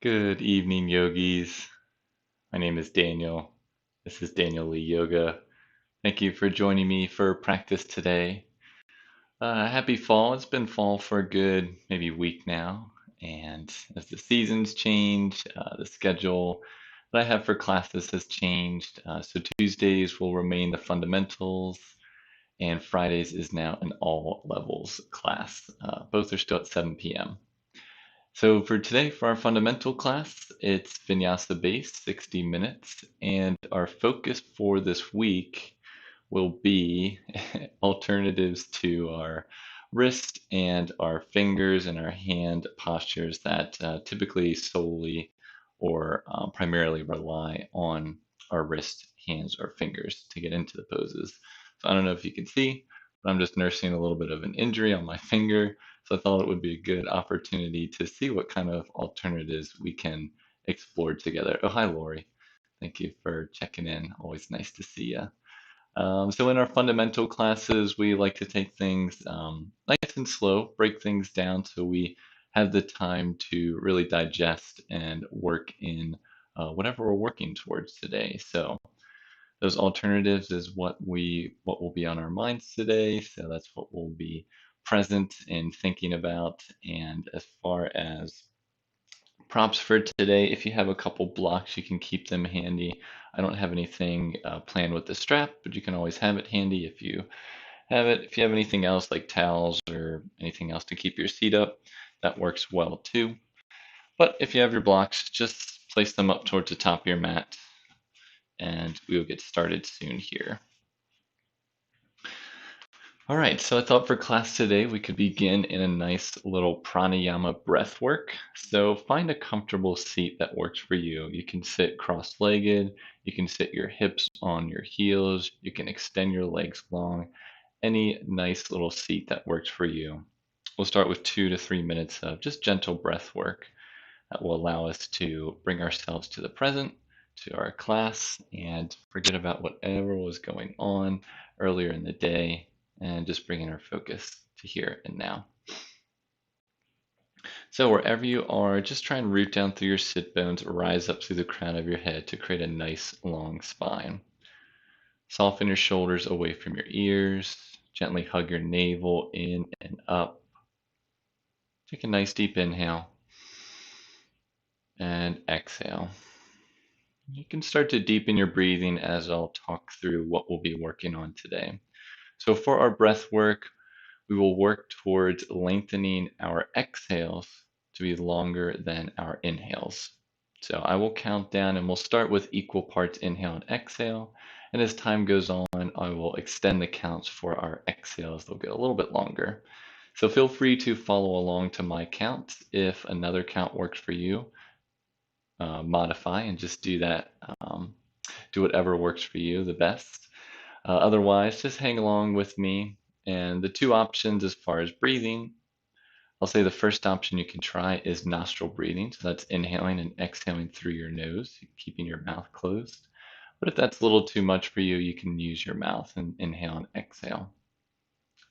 Good evening, yogis. My name is Daniel. This is Daniel Lee Yoga. Thank you for joining me for practice today. Happy fall. It's been fall for a good maybe week now. And as the seasons change, the schedule that I have for classes has changed. So Tuesdays will remain the fundamentals, and Fridays is now an all levels class. Both are still at 7 p.m. So for today, for our fundamental class, it's Vinyasa based, 60 minutes, and our focus for this week will be alternatives to our wrist and our fingers and our hand postures that typically solely or primarily rely on our wrist, hands, or fingers to get into the poses. So I don't know if you can see, but I'm just nursing a little bit of an injury on my finger. So I thought it would be a good opportunity to see what kind of alternatives we can explore together. Oh, hi, Lori. Thank you for checking in. Always nice to see you. So in our fundamental classes, we like to take things nice and slow, break things down so we have the time to really digest and work in whatever we're working towards today. So those alternatives is what will be on our minds today. So that's what we'll be present in thinking about. And as far as props for today, if you have a couple blocks, you can keep them handy. I don't have anything planned with the strap, but you can always have it handy if you have it. If you have anything else like towels or anything else to keep your seat up, that works well too. But if you have your blocks, just place them up towards the top of your mat and we will get started soon here. All right, so I thought for class today we could begin in a nice little pranayama breath work. So find a comfortable seat that works for you. You can sit cross-legged, you can sit your hips on your heels, you can extend your legs long, any nice little seat that works for you. We'll start with 2 to 3 minutes of just gentle breath work that will allow us to bring ourselves to the present, to our class, and forget about whatever was going on earlier in the day and just bringing our focus to here and now. So wherever you are, just try and root down through your sit bones, rise up through the crown of your head to create a nice long spine. Soften your shoulders away from your ears. Gently hug your navel in and up. Take a nice deep inhale and exhale. You can start to deepen your breathing as I'll talk through what we'll be working on today. So for our breath work, we will work towards lengthening our exhales to be longer than our inhales. So I will count down and we'll start with equal parts inhale and exhale. And as time goes on, I will extend the counts for our exhales. They'll get a little bit longer. So feel free to follow along to my count. If another count works for you, modify and just do that. Do whatever works for you the best. Otherwise, just hang along with me. And the two options as far as breathing, I'll say the first option you can try is nostril breathing. So that's inhaling and exhaling through your nose, keeping your mouth closed. But if that's a little too much for you, you can use your mouth and inhale and exhale.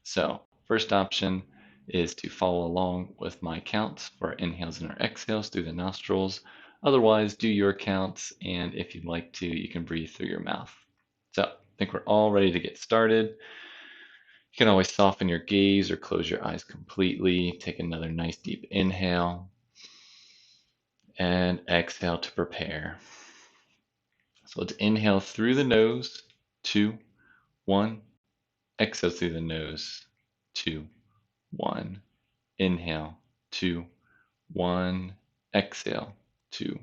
So, first option is to follow along with my counts for our inhales and our exhales through the nostrils. Otherwise, do your counts, and if you'd like to, you can breathe through your mouth. So, I think we're all ready to get started. You can always soften your gaze or close your eyes completely. Take another nice deep inhale and exhale to prepare. So let's inhale through the nose, 2, 1. Exhale through the nose, 2, 1. Inhale, 2, 1. Exhale, 2,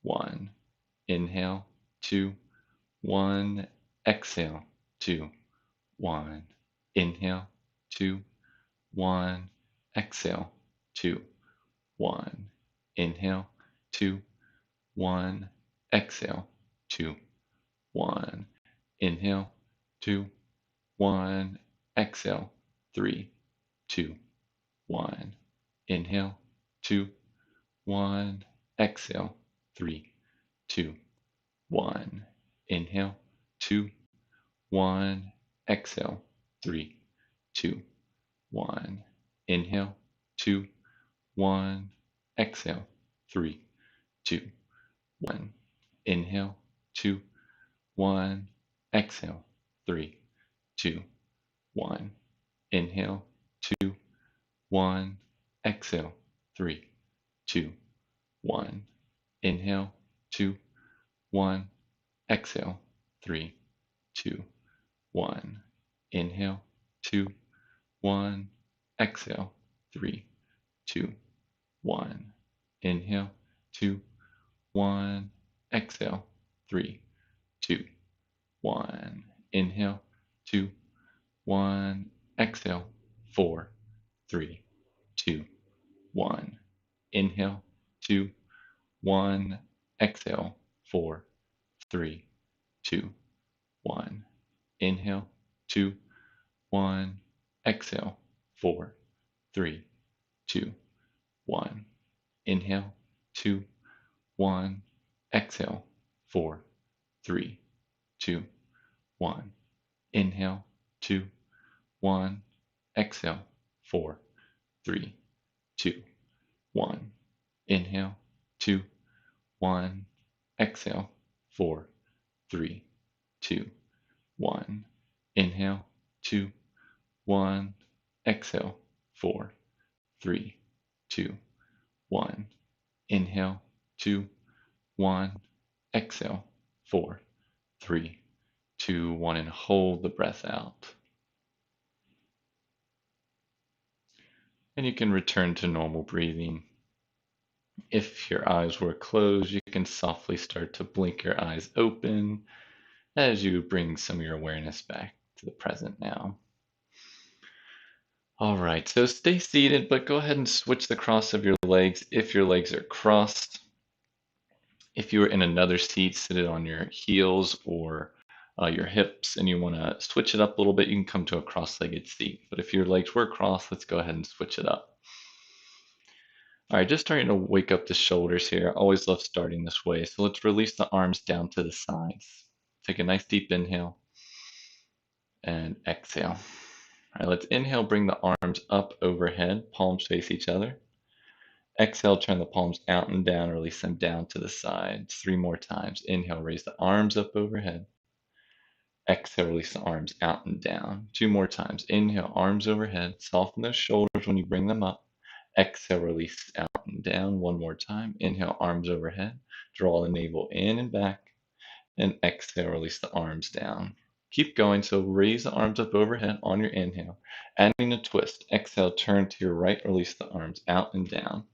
1. Inhale, 2, 1. Exhale, 2, 1. Inhale, 2, 1. Exhale, 2, 1. Inhale, 2, 1. Exhale, 2, 1. Inhale, 2, 1. Exhale, 3, 2, 1. Inhale, 2, 1. Exhale, 3, 2, 1. Inhale, 2, 1. Exhale, 3, 2, 1. Inhale, 2, 1. Exhale, 3, 2, 1. Inhale, 2, 1. Exhale, 3, 2, 1. Inhale, 2, 1. Exhale, 3, 2, 1. Inhale, 2, 1. Exhale, 3, 2, 1. Inhale, 2, 1. Exhale, 3, 2, 1. Inhale, 2, 1. Exhale, 3, 2, 1. Inhale, 2, 1. Exhale, 4, 3, 2, 1. Inhale, 2, 1. Exhale, 4, 3, 2, 1. Inhale, 2, 1. Exhale, 4, 3, 2, 1. Inhale, 2, 1. Exhale, 4, 3, 2, 1. Inhale, 2, 1. Exhale, 4, 3, 2, 1. Inhale, 2, 1. Exhale, 4, 3, 2, 1. Inhale, 2, 1. Exhale, 4, 3, 2, 1. Inhale, 2, 1. Exhale, 4, 3, 2, 1. And hold the breath out. And you can return to normal breathing. If your eyes were closed, you can softly start to blink your eyes open as you bring some of your awareness back to the present now. All right, so stay seated, but go ahead and switch the cross of your legs if your legs are crossed. If you are in another seat, sit it on your heels or your hips, and you want to switch it up a little bit, you can come to a cross-legged seat. But if your legs were crossed, let's go ahead and switch it up. All right, just starting to wake up the shoulders here. I always love starting this way. So let's release the arms down to the sides. Take a nice deep inhale and exhale. All right, let's inhale, bring the arms up overhead, palms face each other. Exhale, turn the palms out and down, release them down to the sides. 3 more times. Inhale, raise the arms up overhead. Exhale, release the arms out and down. 2 more times. Inhale, arms overhead. Soften those shoulders when you bring them up. Exhale, release out and down. 1 more time. Inhale, arms overhead. Draw the navel in and back. And exhale, release the arms down. Keep going. So raise the arms up overhead on your inhale. Adding a twist. Exhale, turn to your right. Release the arms out and down.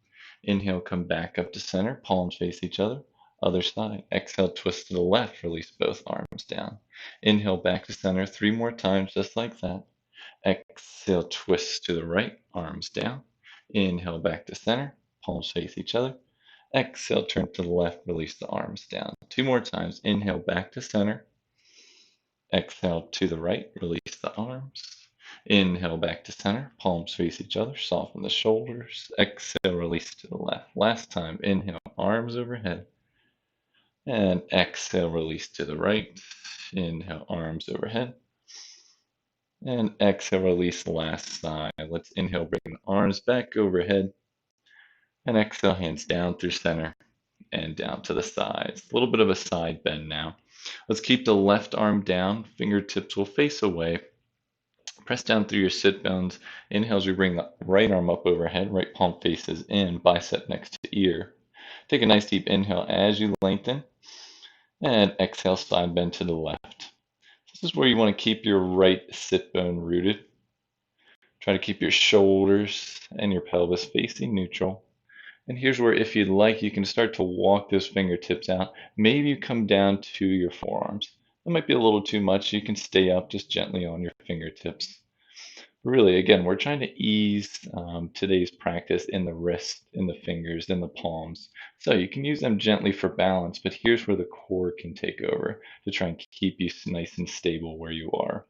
Inhale, come back up to center. Palms face each other. Other side. Exhale, twist to the left. Release both arms down. Inhale, back to center. 3 more times, just like that. Exhale, twist to the right. Arms down. Inhale, back to center. Palms face each other. Exhale, turn to the left. Release the arms down. 2 more times. Inhale, back to center. Exhale to the right. Release the arms. Inhale, back to center. Palms face each other. Soften the shoulders. Exhale, release to the left. Last time. Inhale, arms overhead. And exhale, release to the right. Inhale, arms overhead. And exhale, release the last side. Let's inhale, bring the arms back overhead. And exhale, hands down through center and down to the sides. A little bit of a side bend now. Let's keep the left arm down. Fingertips will face away. Press down through your sit bones. Inhale as you bring the right arm up overhead. Right palm faces in, bicep next to ear. Take a nice deep inhale as you lengthen. And exhale, side bend to the left. This is where you want to keep your right sit bone rooted. Try to keep your shoulders and your pelvis facing neutral. And here's where, if you'd like, you can start to walk those fingertips out. Maybe you come down to your forearms. That might be a little too much. You can stay up just gently on your fingertips. Really, again, we're trying to ease today's practice in the wrist, in the fingers, in the palms. So you can use them gently for balance, but here's where the core can take over to try and keep you nice and stable where you are.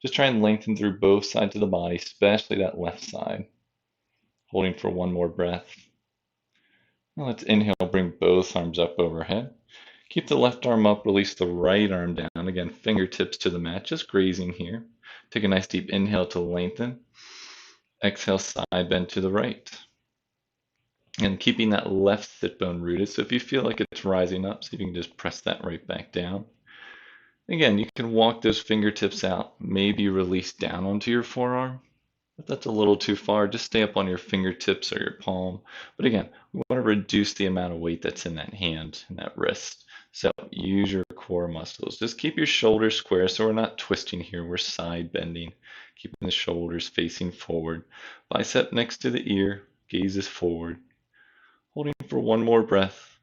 Just try and lengthen through both sides of the body, especially that left side. Holding for 1 more breath. Now let's inhale, bring both arms up overhead. Keep the left arm up, release the right arm down. Again, fingertips to the mat, just grazing here. Take a nice deep inhale to lengthen. Exhale, side bend to the right. And keeping that left sit bone rooted. So if you feel like it's rising up, see if you can just press that right back down. Again, you can walk those fingertips out, maybe release down onto your forearm. If that's a little too far, just stay up on your fingertips or your palm. But again, we want to reduce the amount of weight that's in that hand and that wrist. So use your core muscles. Just keep your shoulders square so we're not twisting here. We're side bending, keeping the shoulders facing forward. Bicep next to the ear, gaze is forward. Holding for one more breath.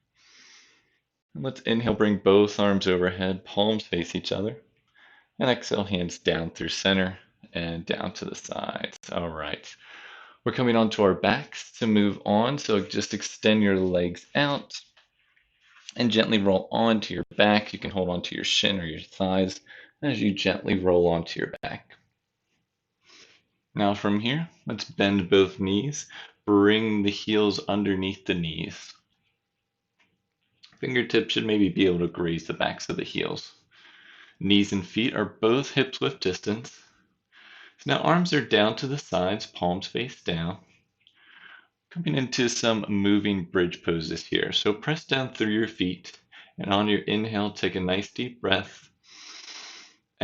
And let's inhale, bring both arms overhead, palms face each other. And exhale, hands down through center and down to the sides. All right. We're coming onto our backs to move on. So just extend your legs out and gently roll onto your back. You can hold onto your shin or your thighs as you gently roll onto your back. Now from here, let's bend both knees. Bring the heels underneath the knees. Fingertips should maybe be able to graze the backs of the heels. Knees and feet are both hips width distance. So now arms are down to the sides, palms face down. Coming into some moving bridge poses here. So press down through your feet, and on your inhale, take a nice deep breath.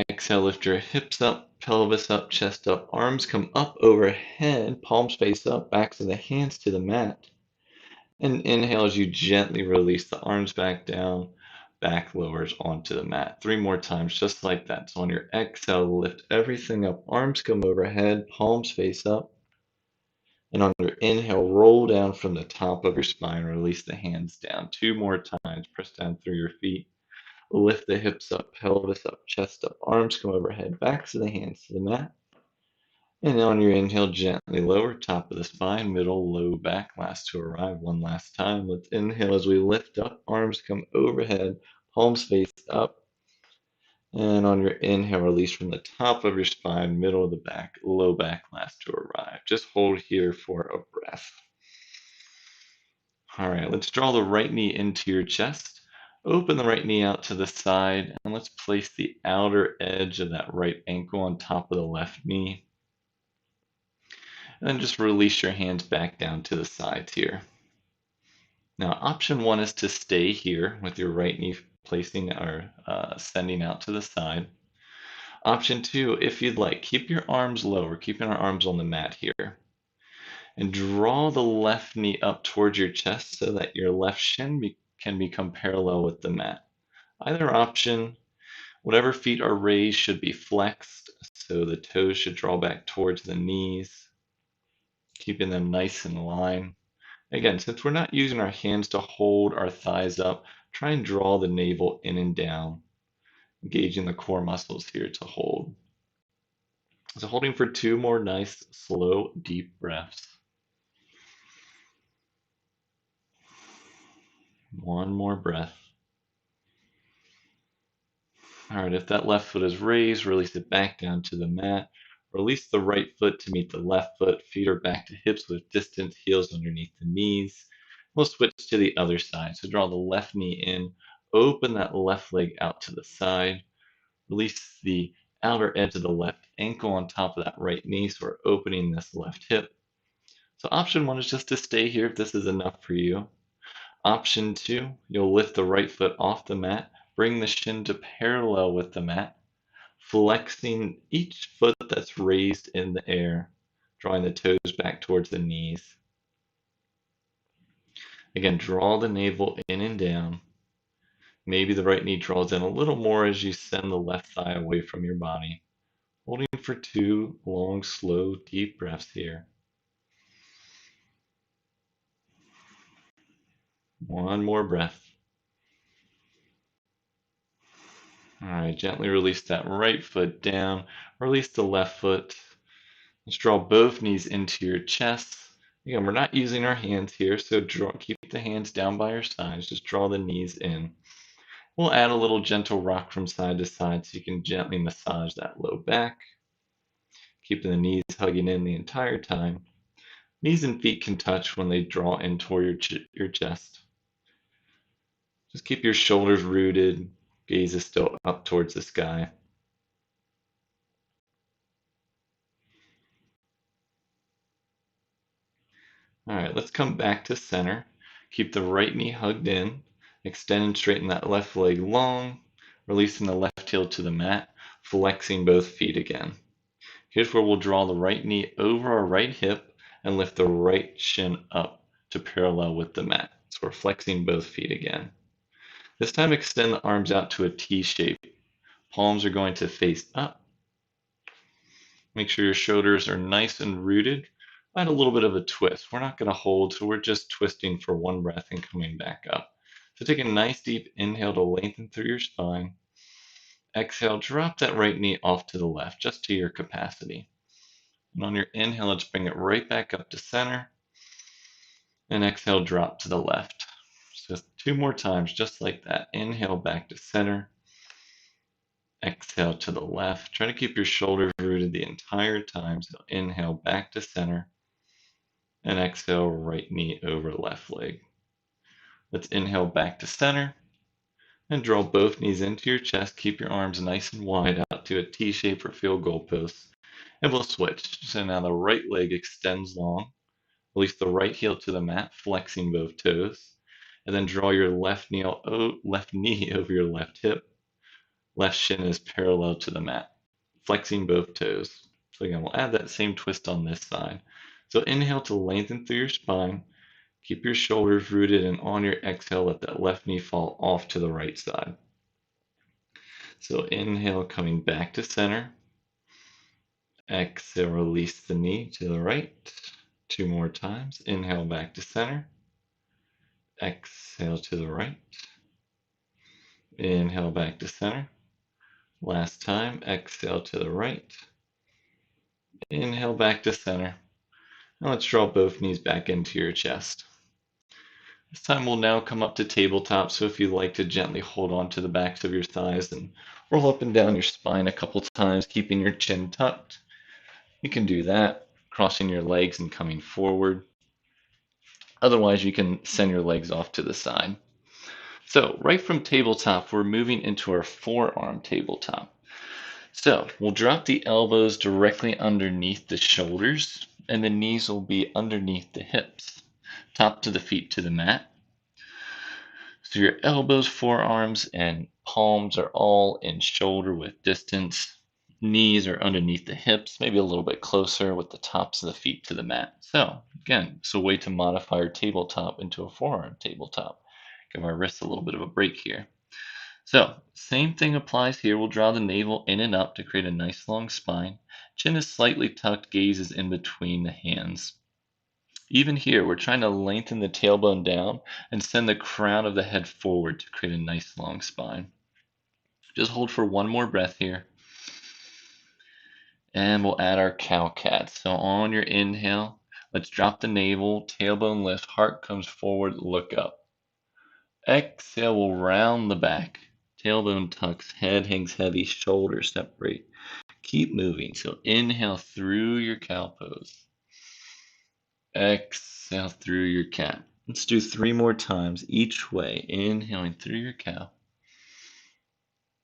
Exhale, lift your hips up, pelvis up, chest up, arms come up overhead, palms face up, backs of the hands to the mat. And inhale as you gently release the arms back down, back lowers onto the mat. 3 more times, just like that. So on your exhale, lift everything up, arms come overhead, palms face up. And on your inhale, roll down from the top of your spine, release the hands down. 2 more times, press down through your feet. Lift the hips up, pelvis up, chest up, arms come overhead, backs of the hands to the mat. And on your inhale, gently lower, top of the spine, middle, low back, last to arrive. One last time. Let's inhale as we lift up, arms come overhead, palms face up. And on your inhale, release from the top of your spine, middle of the back, low back, last to arrive. Just hold here for a breath. All right, let's draw the right knee into your chest. Open the right knee out to the side, and let's place the outer edge of that right ankle on top of the left knee. And then just release your hands back down to the sides here. Now, option 1 is to stay here with your right knee placing or sending out to the side. Option 2, if you'd like, keep your arms low. We're keeping our arms on the mat here. And draw the left knee up towards your chest so that your left shin can become parallel with the mat. Either option, whatever feet are raised should be flexed, so the toes should draw back towards the knees, keeping them nice and in line. Again, since we're not using our hands to hold our thighs up, try and draw the navel in and down, engaging the core muscles here to hold. So holding for 2 more nice, slow, deep breaths. One more breath. All right, if that left foot is raised, release it back down to the mat. Release the right foot to meet the left foot. Feet are back to hips with distance, heels underneath the knees. We'll switch to the other side. So draw the left knee in, open that left leg out to the side. Release the outer edge of the left ankle on top of that right knee. So we're opening this left hip. So option 1 is just to stay here if this is enough for you. Option 2, you'll lift the right foot off the mat, bring the shin to parallel with the mat, flexing each foot that's raised in the air, drawing the toes back towards the knees. Again, draw the navel in and down. Maybe the right knee draws in a little more as you send the left thigh away from your body. Holding for 2 long, slow, deep breaths here. One more breath. All right, gently release that right foot down. Release the left foot. Let's draw both knees into your chest. Again, we're not using our hands here, so keep the hands down by your sides. Just draw the knees in. We'll add a little gentle rock from side to side so you can gently massage that low back. Keeping the knees hugging in the entire time. Knees and feet can touch when they draw in toward your chest. Just keep your shoulders rooted. Gaze is still up towards the sky. All right, let's come back to center. Keep the right knee hugged in. Extend and straighten that left leg long, releasing the left heel to the mat, flexing both feet again. Here's where we'll draw the right knee over our right hip and lift the right shin up to parallel with the mat. So we're flexing both feet again. This time extend the arms out to a T shape. Palms are going to face up. Make sure your shoulders are nice and rooted. Add a little bit of a twist. We're not going to hold, so we're just twisting for one breath and coming back up. So take a nice deep inhale to lengthen through your spine. Exhale, drop that right knee off to the left, just to your capacity. And on your inhale, let's bring it right back up to center. And exhale, drop to the left. So 2 more times, just like that. Inhale back to center. Exhale to the left. Try to keep your shoulders rooted the entire time. So inhale back to center. And exhale, right knee over left leg. Let's inhale back to center. And draw both knees into your chest. Keep your arms nice and wide out to a T shape or field goal post. And we'll switch. So now the right leg extends long. Release the right heel to the mat, flexing both toes. And then draw your left knee over your left hip. Left shin is parallel to the mat, flexing both toes. So again, we'll add that same twist on this side. So inhale to lengthen through your spine. Keep your shoulders rooted, and on your exhale, let that left knee fall off to the right side. So inhale, coming back to center. Exhale, release the knee to the right. 2 more times. Inhale back to center. Exhale to the right. Inhale back to center. Last time, exhale to the right. Inhale back to center. Now let's draw both knees back into your chest. This time we'll now come up to tabletop, so if you'd like to gently hold on to the backs of your thighs and roll up and down your spine a couple times, keeping your chin tucked, you can do that, crossing your legs and coming forward. Otherwise, you can send your legs off to the side. So right from tabletop, we're moving into our forearm tabletop. So we'll drop the elbows directly underneath the shoulders, and the knees will be underneath the hips, top to the feet to the mat. So your elbows, forearms, and palms are all in shoulder width distance. Knees are underneath the hips, maybe a little bit closer with the tops of the feet to the mat. So again, it's a way to modify our tabletop into a forearm tabletop. Give our wrists a little bit of a break here. So, same thing applies here. We'll draw the navel in and up to create a nice long spine. Chin is slightly tucked, gaze is in between the hands. Even here, we're trying to lengthen the tailbone down and send the crown of the head forward to create a nice long spine. Just hold for one more breath here. And we'll add our cow cat. So on your inhale, let's drop the navel, tailbone lifts, heart comes forward, look up. Exhale, we'll round the back. Tailbone tucks, head hangs heavy, shoulders separate. Keep moving. So inhale through your cow pose. Exhale through your cat. Let's do 3 more times each way. Inhaling through your cow.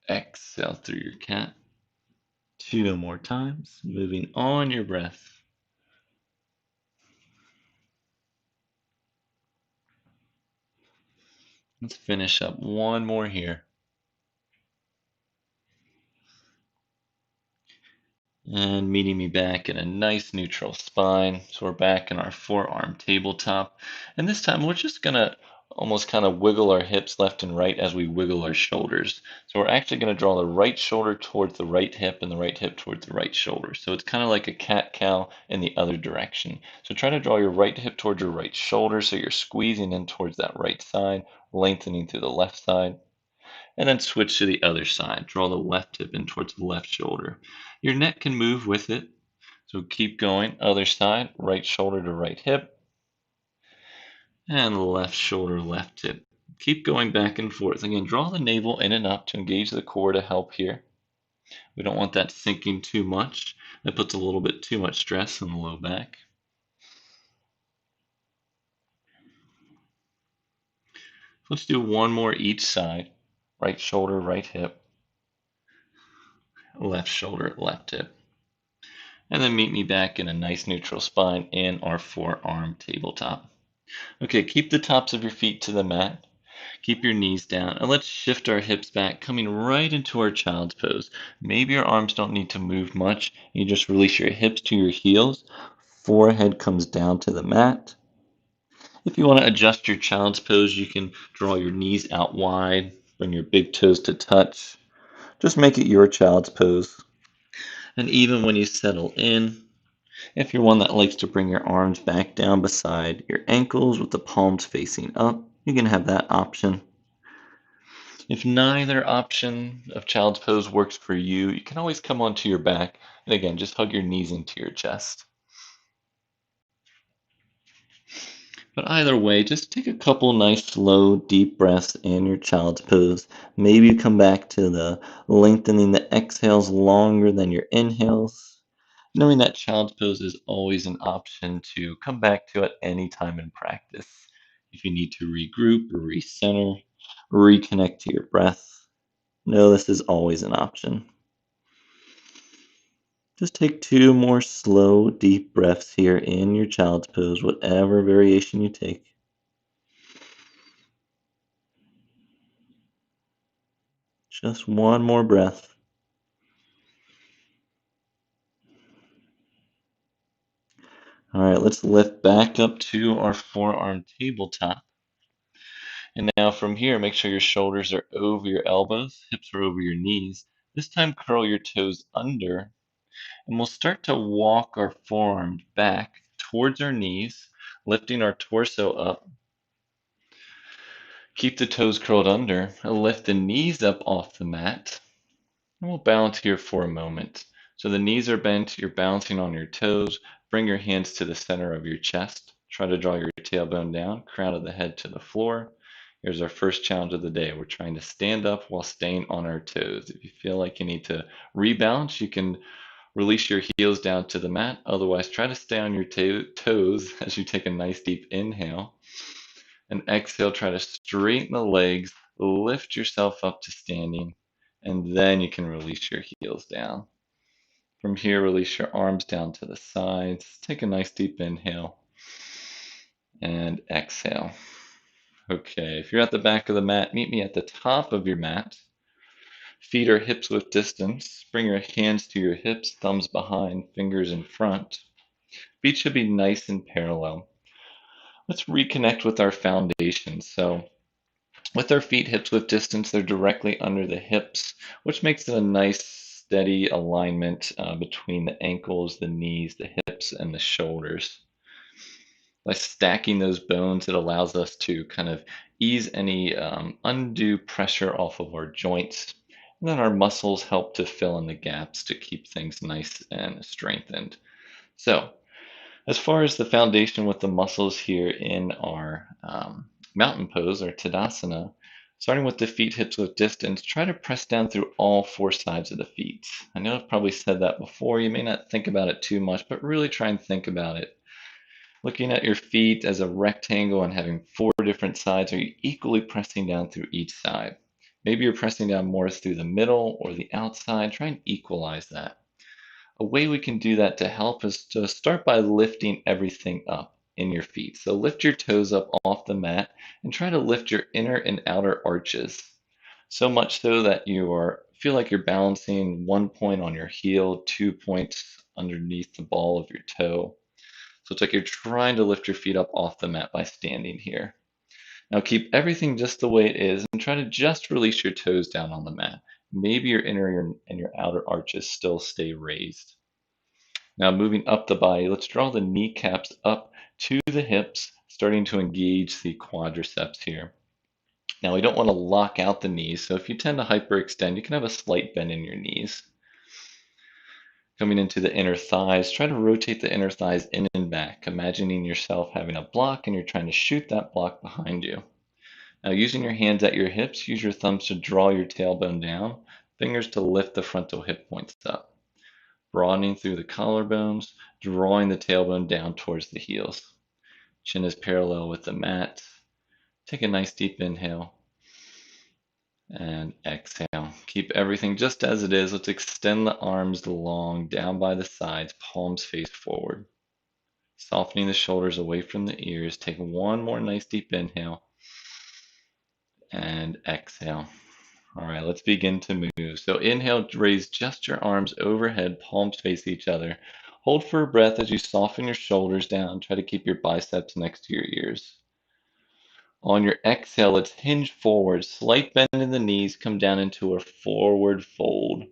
Exhale through your cat. 2 more times. Moving on your breath. Let's finish up one more here. And meeting me back in a nice neutral spine. So we're back in our forearm tabletop. And this time we're just going to almost kind of wiggle our hips left and right as we wiggle our shoulders. So we're actually going to draw the right shoulder towards the right hip and the right hip towards the right shoulder. So it's kind of like a cat-cow in the other direction. So try to draw your right hip towards your right shoulder so you're squeezing in towards that right side, lengthening through the left side. And then switch to the other side. Draw the left hip in towards the left shoulder. Your neck can move with it. So keep going. Other side, right shoulder to right hip. And left shoulder, left hip. Keep going back and forth. Again, draw the navel in and up to engage the core to help here. We don't want that sinking too much. That puts a little bit too much stress on the low back. Let's do one more each side. Right shoulder, right hip. Left shoulder, left hip. And then meet me back in a nice neutral spine in our forearm tabletop. Okay, keep the tops of your feet to the mat. Keep your knees down, and let's shift our hips back, coming right into our child's pose. Maybe your arms don't need to move much. You just release your hips to your heels. Forehead comes down to the mat. If you want to adjust your child's pose, you can draw your knees out wide, bring your big toes to touch. Just make it your child's pose. And even when you settle in, if you're one that likes to bring your arms back down beside your ankles with the palms facing up, you can have that option. If neither option of child's pose works for you, you can always come onto your back. And again, just hug your knees into your chest. But either way, just take a couple nice, slow, deep breaths in your child's pose. Maybe you come back to the lengthening the exhales longer than your inhales. Knowing that child's pose is always an option to come back to at any time in practice. If you need to regroup or recenter, reconnect to your breath, know this is always an option. Just take two more slow, deep breaths here in your child's pose, whatever variation you take. Just one more breath. All right, let's lift back up to our forearm tabletop. And now from here, make sure your shoulders are over your elbows, hips are over your knees. This time, curl your toes under, and we'll start to walk our forearms back towards our knees, lifting our torso up. Keep the toes curled under, and lift the knees up off the mat. And we'll balance here for a moment. So the knees are bent, you're balancing on your toes. Bring your hands to the center of your chest. Try to draw your tailbone down, crown of the head to the floor. Here's our first challenge of the day. We're trying to stand up while staying on our toes. If you feel like you need to rebalance, you can release your heels down to the mat. Otherwise, try to stay on your toes as you take a nice deep inhale. And exhale, try to straighten the legs, lift yourself up to standing, and then you can release your heels down. From here, release your arms down to the sides. Take a nice deep inhale and exhale. Okay, if you're at the back of the mat, meet me at the top of your mat. Feet are hips width distance. Bring your hands to your hips, thumbs behind, fingers in front. Feet should be nice and parallel. Let's reconnect with our foundation. So with our feet hips width distance, they're directly under the hips, which makes it a nice steady alignment between the ankles, the knees, the hips, and the shoulders. By stacking those bones, it allows us to kind of ease any undue pressure off of our joints. And then our muscles help to fill in the gaps to keep things nice and strengthened. So, as far as the foundation with the muscles here in our mountain pose or Tadasana, starting with the feet hips width distance, try to press down through all four sides of the feet. I know I've probably said that before. You may not think about it too much, but really try and think about it. Looking at your feet as a rectangle and having four different sides, are you equally pressing down through each side? Maybe you're pressing down more through the middle or the outside. Try and equalize that. A way we can do that to help is to start by lifting everything up in your feet. So lift your toes up off the mat and try to lift your inner and outer arches. So much so that feel like you're balancing 1 point on your heel, 2 points underneath the ball of your toe. So it's like you're trying to lift your feet up off the mat by standing here. Now keep everything just the way it is and try to just release your toes down on the mat. Maybe your inner and your outer arches still stay raised. Now moving up the body, let's draw the kneecaps up to the hips, starting to engage the quadriceps here. Now we don't want to lock out the knees, so if you tend to hyperextend, you can have a slight bend in your knees. Coming into the inner thighs, try to rotate the inner thighs in and back, imagining yourself having a block and you're trying to shoot that block behind you. Now using your hands at your hips, use your thumbs to draw your tailbone down, fingers to lift the frontal hip points up. Broadening through the collarbones, drawing the tailbone down towards the heels. Chin is parallel with the mat. Take a nice deep inhale. And exhale. Keep everything just as it is. Let's extend the arms long down by the sides, palms face forward. Softening the shoulders away from the ears. Take one more nice deep inhale and exhale. All right, let's begin to move. So inhale, raise just your arms overhead, palms face each other. Hold for a breath as you soften your shoulders down. Try to keep your biceps next to your ears. On your exhale, let's hinge forward. Slight bend in the knees, come down into a forward fold.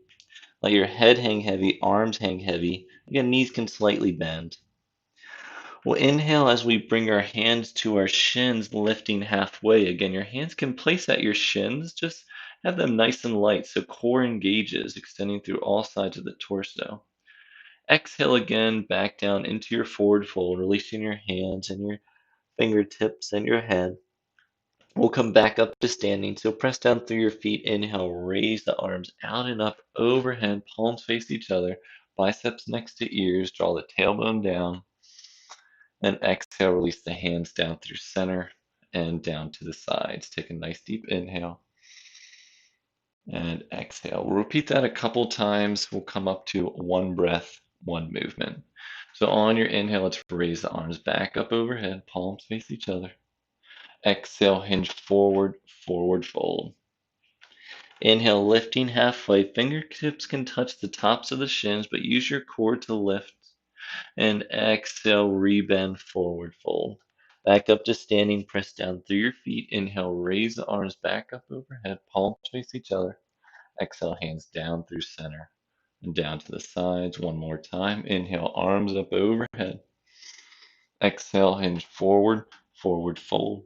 Let your head hang heavy, arms hang heavy. Again, knees can slightly bend. We'll inhale as we bring our hands to our shins, lifting halfway. Again, your hands can place at your shins. Just have them nice and light so core engages, extending through all sides of the torso. Exhale again, back down into your forward fold, releasing your hands and your fingertips and your head. We'll come back up to standing. So press down through your feet. Inhale, raise the arms out and up overhead, palms face each other, biceps next to ears. Draw the tailbone down. Then exhale, release the hands down through center and down to the sides. Take a nice deep inhale and exhale. We'll repeat that a couple times. We'll come up to one breath, one movement. So on your inhale, let's raise the arms back up overhead, palms face each other. Exhale, hinge forward, forward fold. Inhale, lifting halfway. Fingertips can touch the tops of the shins, but use your core to lift. And exhale, rebend, forward fold. Back up to standing, press down through your feet. Inhale, raise the arms back up overhead, palms face each other. Exhale, hands down through center and down to the sides. One more time. Inhale, arms up overhead. Exhale, hinge forward, forward fold.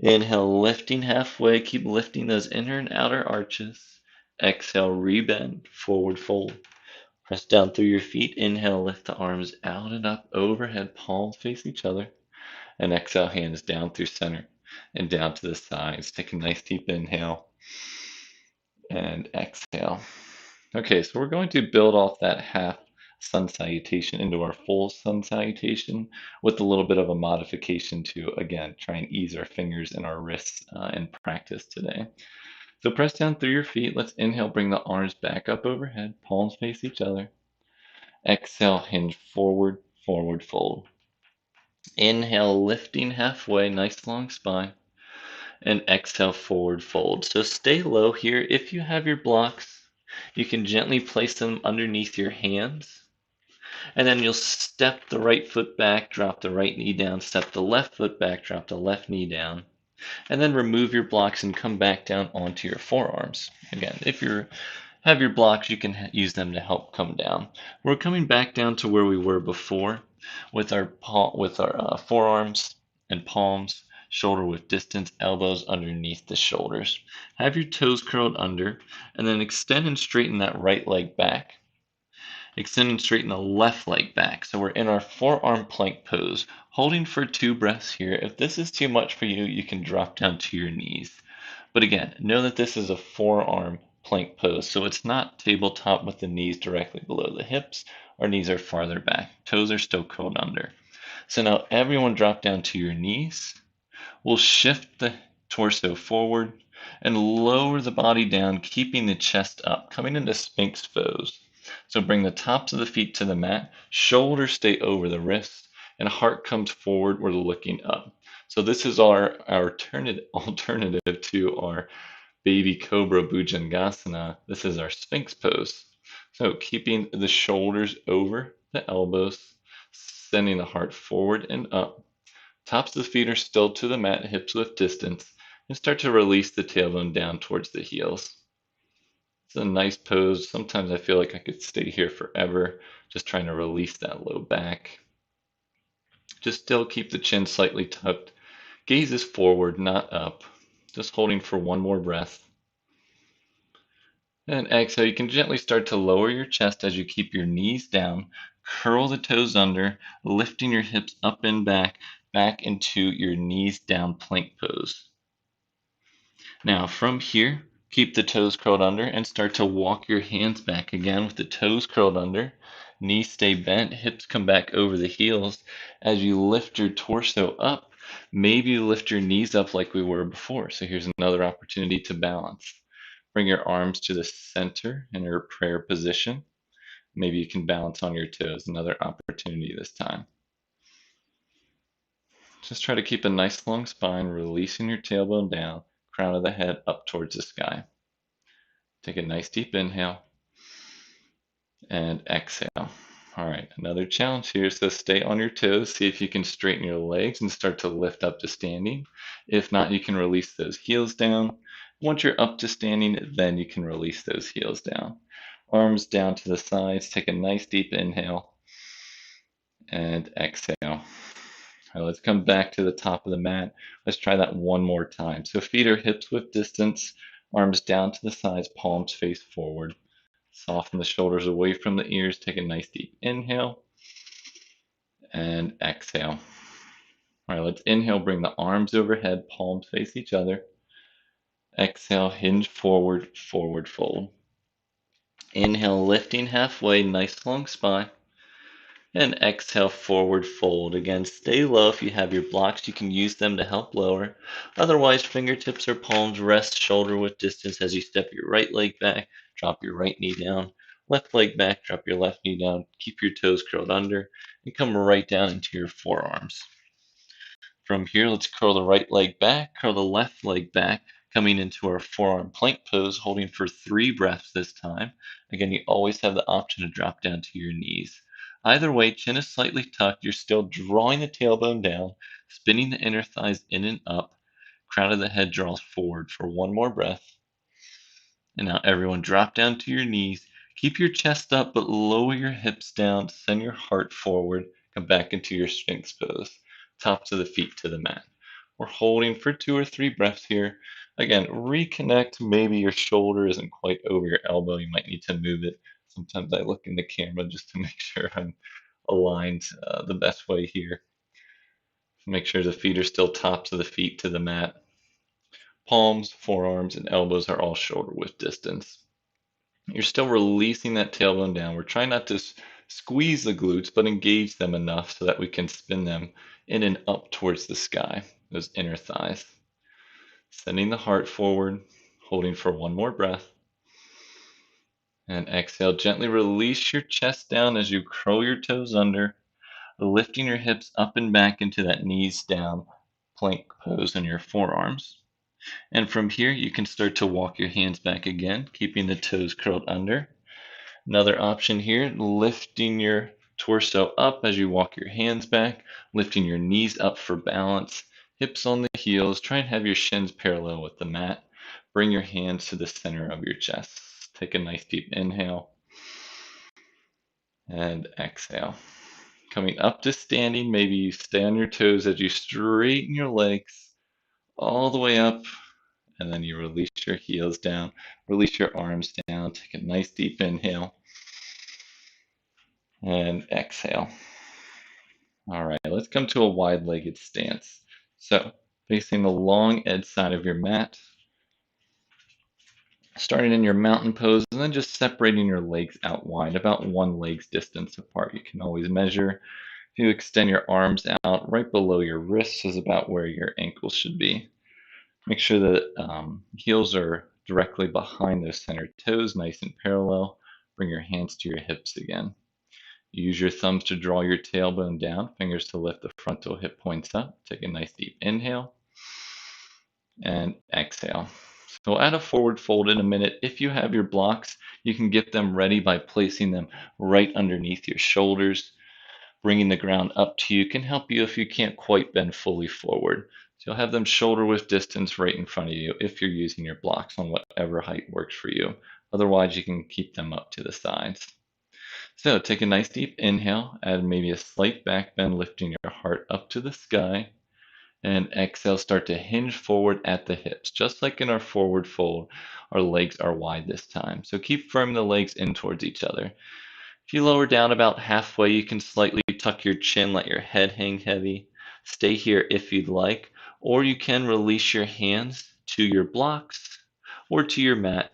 Inhale, lifting halfway. Keep lifting those inner and outer arches. Exhale, rebend, forward fold. Press down through your feet. Inhale, lift the arms out and up overhead, palms face each other. And exhale, hands down through center and down to the sides. Take a nice deep inhale and exhale. Okay, so we're going to build off that half sun salutation into our full sun salutation with a little bit of a modification to, again, try and ease our fingers and our wrists in practice today. So press down through your feet. Let's inhale, bring the arms back up overhead, palms face each other. Exhale, hinge forward, forward fold. Inhale, lifting halfway, nice long spine. And exhale, forward fold. So stay low here. If you have your blocks, you can gently place them underneath your hands. And then you'll step the right foot back, drop the right knee down, step the left foot back, drop the left knee down. And then remove your blocks and come back down onto your forearms. Again, if you have your blocks, you can use them to help come down. We're coming back down to where we were before with our forearms and palms shoulder width distance, elbows underneath the shoulders. Have your toes curled under, and then extend and straighten that right leg back. Extend and straighten the left leg back. So we're in our forearm plank pose, holding for 2 breaths here. If this is too much for you, you can drop down to your knees. But again, know that this is a forearm plank pose, so it's not tabletop with the knees directly below the hips. Our knees are farther back. Toes are still curled under. So now everyone drop down to your knees. We'll shift the torso forward and lower the body down, keeping the chest up, coming into Sphinx pose. So bring the tops of the feet to the mat, shoulders stay over the wrists, and heart comes forward, we're looking up. So this is our alternative to our baby cobra bhujangasana. This is our Sphinx pose. So keeping the shoulders over the elbows, sending the heart forward and up. Tops of the feet are still to the mat, hips width distance, and start to release the tailbone down towards the heels. It's a nice pose. Sometimes I feel like I could stay here forever, just trying to release that low back. Just still keep the chin slightly tucked. Gaze is forward, not up. Just holding for one more breath. And exhale, you can gently start to lower your chest as you keep your knees down. Curl the toes under, lifting your hips up and back into your knees down plank pose. Now from here, keep the toes curled under and start to walk your hands back again with the toes curled under. Knees stay bent, hips come back over the heels. As you lift your torso up, Maybe lift your knees up like we were before. So here's another opportunity to balance. Bring your arms to the center in your prayer position. Maybe you can balance on your toes. Another opportunity this time. Just try to keep a nice long spine, releasing your tailbone down, crown of the head up towards the sky. Take a nice deep inhale and exhale. All right, another challenge here. So stay on your toes. See if you can straighten your legs and start to lift up to standing. If not, you can release those heels down. Once you're up to standing, then you can release those heels down. Arms down to the sides. Take a nice deep inhale and exhale. All right, let's come back to the top of the mat. Let's try that one more time. So feet are hips width distance, arms down to the sides, palms face forward. Soften the shoulders away from the ears. Take a nice deep inhale and exhale. All right, let's inhale, bring the arms overhead, palms face each other. Exhale, hinge forward, forward fold. Inhale, lifting halfway, nice long spine. And exhale, forward fold. Again, stay low. If you have your blocks, you can use them to help lower. Otherwise, fingertips or palms rest shoulder width distance as you step your right leg back, drop your right knee down. Left leg back, drop your left knee down. Keep your toes curled under and come right down into your forearms. From here, let's curl the right leg back, curl the left leg back, coming into our forearm plank pose, holding for 3 breaths this time. Again, you always have the option to drop down to your knees. Either way, chin is slightly tucked. You're still drawing the tailbone down, spinning the inner thighs in and up. Crown of the head draws forward for one more breath. And now everyone drop down to your knees. Keep your chest up, but lower your hips down. Send your heart forward. Come back into your Sphinx pose. Tops of the feet to the mat. We're holding for 2 or 3 breaths here. Again, reconnect. Maybe your shoulder isn't quite over your elbow. You might need to move it. Sometimes I look in the camera just to make sure I'm aligned the best way here. Make sure the feet are still tops of the feet to the mat. Palms, forearms, and elbows are all shoulder width distance. You're still releasing that tailbone down. We're trying not to squeeze the glutes, but engage them enough so that we can spin them in and up towards the sky, those inner thighs. Sending the heart forward, holding for one more breath. And exhale, gently release your chest down as you curl your toes under, lifting your hips up and back into that knees down plank pose in your forearms. And from here, you can start to walk your hands back again, keeping the toes curled under. Another option here, lifting your torso up as you walk your hands back, lifting your knees up for balance, hips on the heels. Try and have your shins parallel with the mat. Bring your hands to the center of your chest. Take a nice deep inhale and exhale. Coming up to standing, maybe you stay on your toes as you straighten your legs all the way up, and then you release your heels down, release your arms down. Take a nice deep inhale and exhale. All right, let's come to a wide-legged stance. So, facing the long edge side of your mat, starting in your mountain pose, and then just separating your legs out wide, about one leg's distance apart. You can always measure. If you extend your arms out, right below your wrists is about where your ankles should be. Make sure that heels are directly behind those center toes, nice and parallel. Bring your hands to your hips again. Use your thumbs to draw your tailbone down, fingers to lift the frontal hip points up. Take a nice deep inhale and exhale. So we'll add a forward fold in a minute. If you have your blocks, you can get them ready by placing them right underneath your shoulders. Bringing the ground up to you can help you if you can't quite bend fully forward. So you'll have them shoulder width distance right in front of you if you're using your blocks on whatever height works for you. Otherwise, you can keep them up to the sides. So take a nice deep inhale, add maybe a slight back bend, lifting your heart up to the sky. And exhale, start to hinge forward at the hips. Just like in our forward fold, our legs are wide this time. So keep firming the legs in towards each other. If you lower down about halfway, you can slightly tuck your chin, let your head hang heavy. Stay here if you'd like, or you can release your hands to your blocks or to your mat.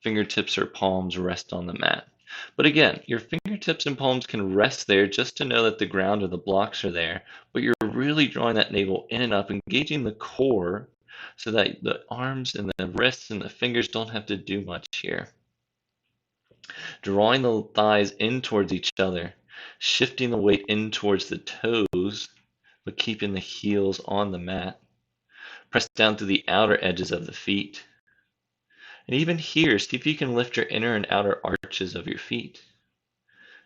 Fingertips or palms rest on the mat. But again, your fingertips and palms can rest there just to know that the ground or the blocks are there, but you're really drawing that navel in and up, engaging the core so that the arms and the wrists and the fingers don't have to do much here. Drawing the thighs in towards each other, shifting the weight in towards the toes, but keeping the heels on the mat. Press down through the outer edges of the feet. And even here, see if you can lift your inner and outer arches of your feet.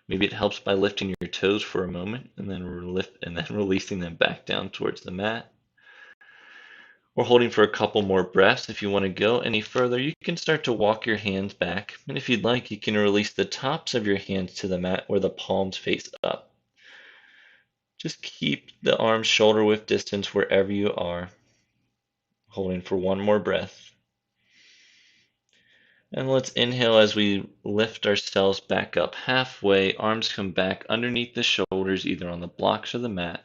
Maybe it helps by lifting your toes for a moment and then releasing them back down towards the mat. Or holding for a couple more breaths. If you want to go any further, you can start to walk your hands back. And if you'd like, you can release the tops of your hands to the mat where the palms face up. Just keep the arms shoulder width distance wherever you are. Holding for one more breath. And let's inhale as we lift ourselves back up halfway. Arms come back underneath the shoulders, either on the blocks or the mat.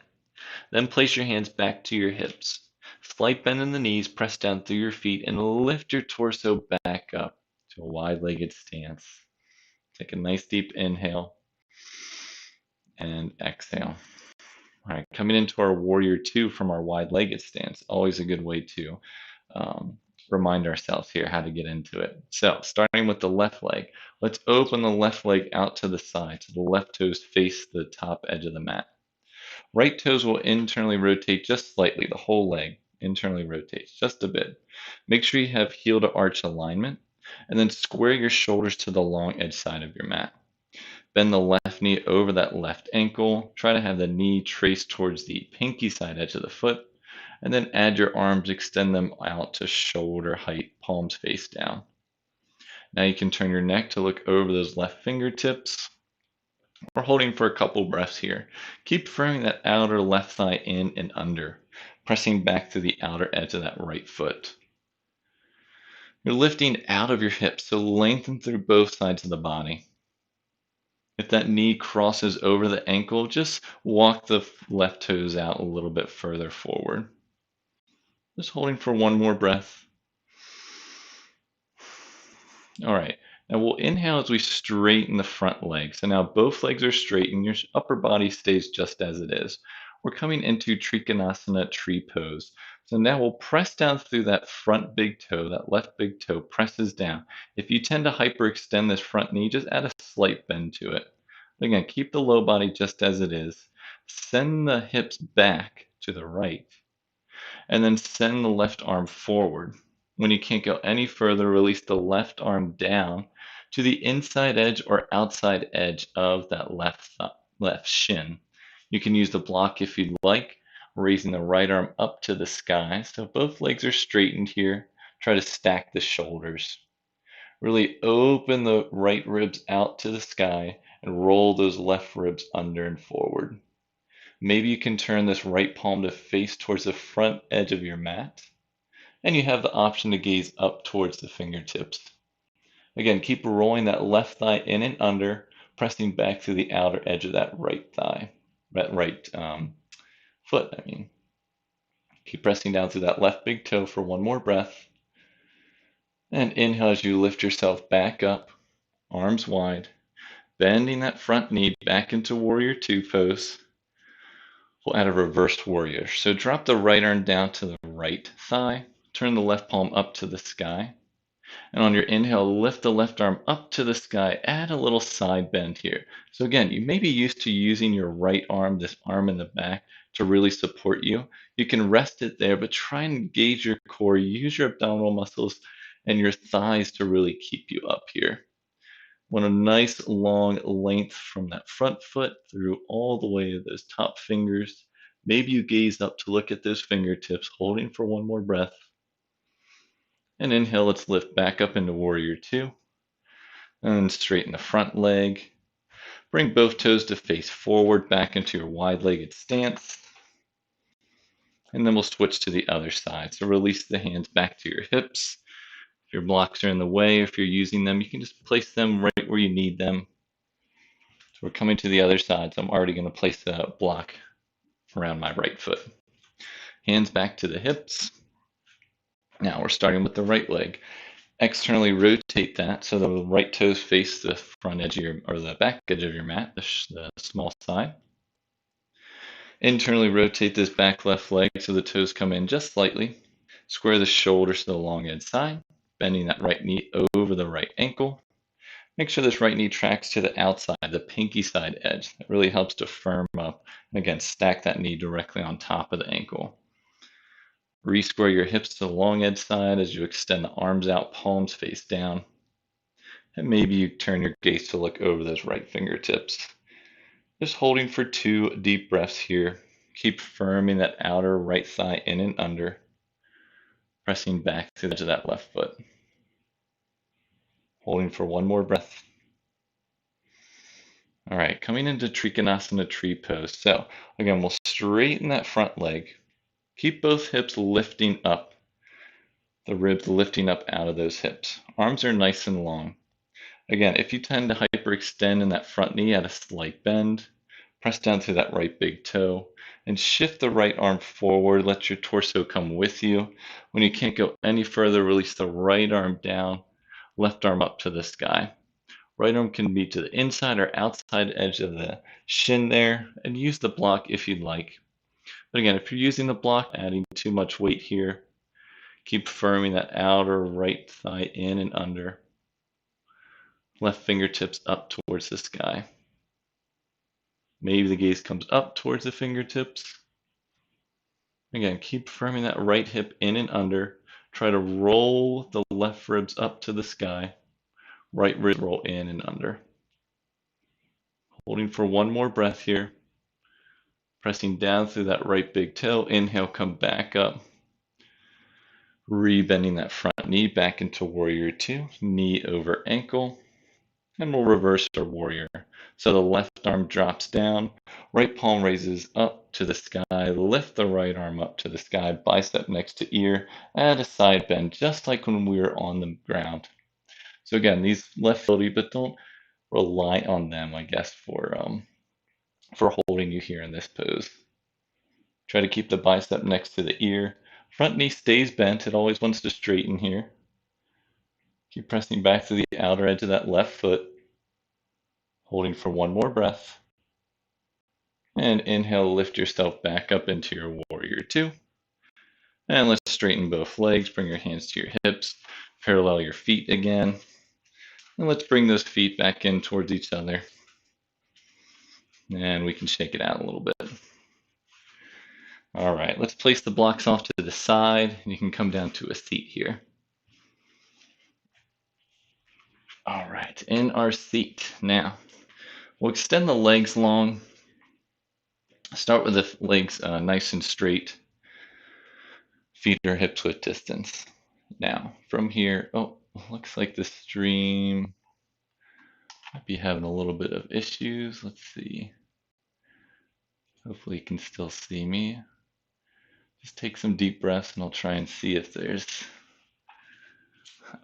Then place your hands back to your hips. Slight bend in the knees, press down through your feet, and lift your torso back up to a wide-legged stance. Take a nice deep inhale and exhale. All right, coming into our warrior two from our wide-legged stance. Always a good way to remind ourselves here how to get into it. So starting with the left leg, let's open the left leg out to the side so the left toes face the top edge of the mat. Right toes will internally rotate just slightly, the whole leg internally rotates just a bit. Make sure you have heel to arch alignment and then square your shoulders to the long edge side of your mat. Bend the left knee over that left ankle. Try to have the knee trace towards the pinky side edge of the foot. And then add your arms, extend them out to shoulder height, palms face down. Now you can turn your neck to look over those left fingertips. We're holding for a couple breaths here. Keep firming that outer left thigh in and under, pressing back to the outer edge of that right foot. You're lifting out of your hips, so lengthen through both sides of the body. If that knee crosses over the ankle, just walk the left toes out a little bit further forward. Just holding for one more breath. All right. Now we'll inhale as we straighten the front leg. So now both legs are straight and your upper body stays just as it is. We're coming into Trikonasana tree pose. So now we'll press down through that front big toe, that left big toe presses down. If you tend to hyperextend this front knee, just add a slight bend to it. Again, keep the low body just as it is. Send the hips back to the right. And then send the left arm forward. When you can't go any further, release the left arm down to the inside edge or outside edge of that left shin. You can use the block if you'd like, raising the right arm up to the sky. So both legs are straightened here. Try to stack the shoulders. Really open the right ribs out to the sky and roll those left ribs under and forward. Maybe you can turn this right palm to face towards the front edge of your mat. And you have the option to gaze up towards the fingertips. Again, keep rolling that left thigh in and under, pressing back through the outer edge of that right thigh, that right foot, I mean. Keep pressing down through that left big toe for one more breath. And inhale as you lift yourself back up, arms wide, bending that front knee back into warrior two pose. We'll add a reversed warrior. So drop the right arm down to the right thigh. Turn the left palm up to the sky. And on your inhale, lift the left arm up to the sky. Add a little side bend here. So again, you may be used to using your right arm, this arm in the back, to really support you. You can rest it there, but try and engage your core. Use your abdominal muscles and your thighs to really keep you up here. Want a nice long length from that front foot through all the way to those top fingers. Maybe you gaze up to look at those fingertips, holding for one more breath. And inhale, let's lift back up into warrior two. And straighten the front leg. Bring both toes to face forward back into your wide-legged stance. And then we'll switch to the other side. So release the hands back to your hips. If your blocks are in the way, if you're using them, you can just place them right where you need them. So we're coming to the other side. So I'm already going to place a block around my right foot. Hands back to the hips. Now we're starting with the right leg. externally rotate that so the right toes face the front edge of your, or the back edge of your mat, the small side. Internally rotate this back left leg so the toes come in just slightly. Square the shoulders to the long edge side, bending that right knee over the right ankle. Make sure this right knee tracks to the outside, the pinky side edge. That really helps to firm up. And again, stack that knee directly on top of the ankle. Re-square your hips to the long edge side as you extend the arms out, palms face down. And maybe you turn your gaze to look over those right fingertips. Just holding for 2 deep breaths here. Keep firming that outer right thigh in and under. Pressing back to the edge of that left foot. Holding for 1 more breath. All right, coming into Trikonasana tree pose. So again, we'll straighten that front leg. Keep both hips lifting up. The ribs lifting up out of those hips. Arms are nice and long. Again, if you tend to hyperextend in that front knee at a slight bend, press down through that right big toe and shift the right arm forward. Let your torso come with you. When you can't go any further, release the right arm down, left arm up to the sky. Right arm can be to the inside or outside edge of the shin there, and use the block if you'd like. But again, if you're using the block, adding too much weight here, keep firming that outer right thigh in and under. Left fingertips up towards the sky. Maybe the gaze comes up towards the fingertips. Again, keep firming that right hip in and under. Try to roll the left ribs up to the sky. Right rib roll in and under. Holding for 1 more breath here. Pressing down through that right big toe. Inhale, come back up. Rebending that front knee back into warrior 2. Knee over ankle. And we'll reverse our warrior. So the left arm drops down. Right palm raises up to the sky. Lift the right arm up to the sky. Bicep next to ear. Add a side bend, just like when we were on the ground. So again, these left ability, but don't rely on them, I guess, for holding you here in this pose. Try to keep the bicep next to the ear. Front knee stays bent. It always wants to straighten here. Keep pressing back to the outer edge of that left foot. Holding for 1 more breath. And inhale, lift yourself back up into your warrior 2. And let's straighten both legs. Bring your hands to your hips. Parallel your feet again. And let's bring those feet back in towards each other. And we can shake it out a little bit. All right, let's place the blocks off to the side. You can come down to a seat here. All right, in our seat. Now, we'll extend the legs long. Start with the legs nice and straight. Feet are hips width distance. Now, from here, looks like the stream might be having a little bit of issues. Let's see. Hopefully you can still see me. Just take some deep breaths and I'll try and see if there's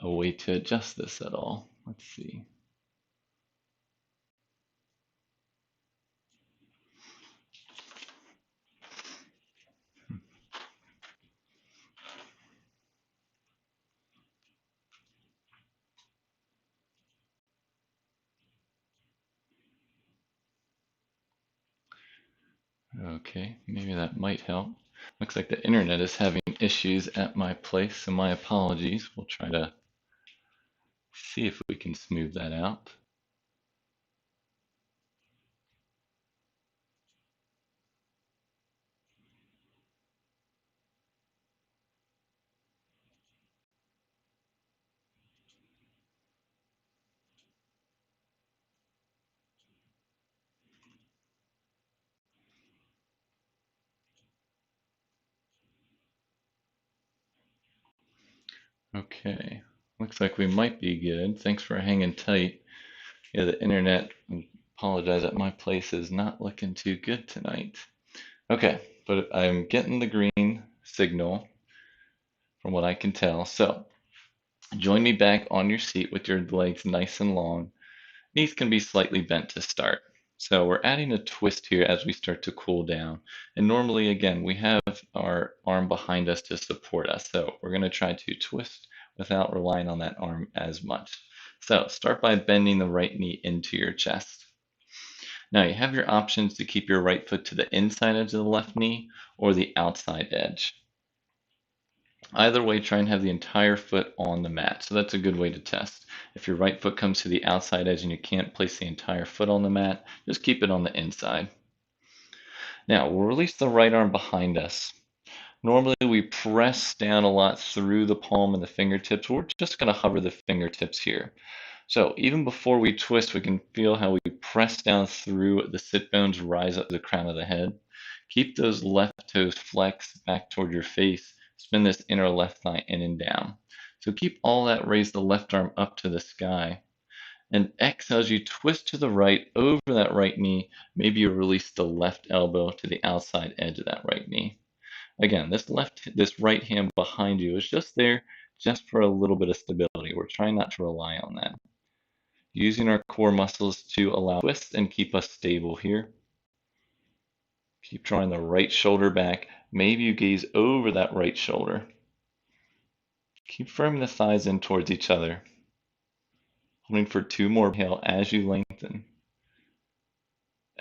a way to adjust this at all. Let's see. Okay, maybe that might help. Looks like the internet is having issues at my place, so my apologies. We'll try to see if we can smooth that out. Okay, looks like we might be good. Thanks for hanging tight. Yeah, the internet, I apologize, at my place is not looking too good tonight. Okay, but I'm getting the green signal from what I can tell. So join me back on your seat with your legs nice and long. Knees can be slightly bent to start. So we're adding a twist here as we start to cool down. And normally, again, we have our arm behind us to support us. So we're going to try to twist without relying on that arm as much. So start by bending the right knee into your chest. Now you have your options to keep your right foot to the inside edge of the left knee or the outside edge. Either way, try and have the entire foot on the mat. So that's a good way to test. If your right foot comes to the outside edge and you can't place the entire foot on the mat, just keep it on the inside. Now we'll release the right arm behind us. Normally we press down a lot through the palm and the fingertips. We're just going to hover the fingertips here. So even before we twist, we can feel how we press down through the sit bones, rise up to the crown of the head. Keep those left toes flexed back toward your face. Spin this inner left thigh in and down. So keep all that, raise the left arm up to the sky. And exhale as you twist to the right over that right knee. Maybe you release the left elbow to the outside edge of that right knee. Again, this right hand behind you is just there just for a little bit of stability. We're trying not to rely on that. Using our core muscles to allow twist and keep us stable here. Keep drawing the right shoulder back. Maybe you gaze over that right shoulder. Keep firming the thighs in towards each other. Holding for 2 more. Inhale as you lengthen.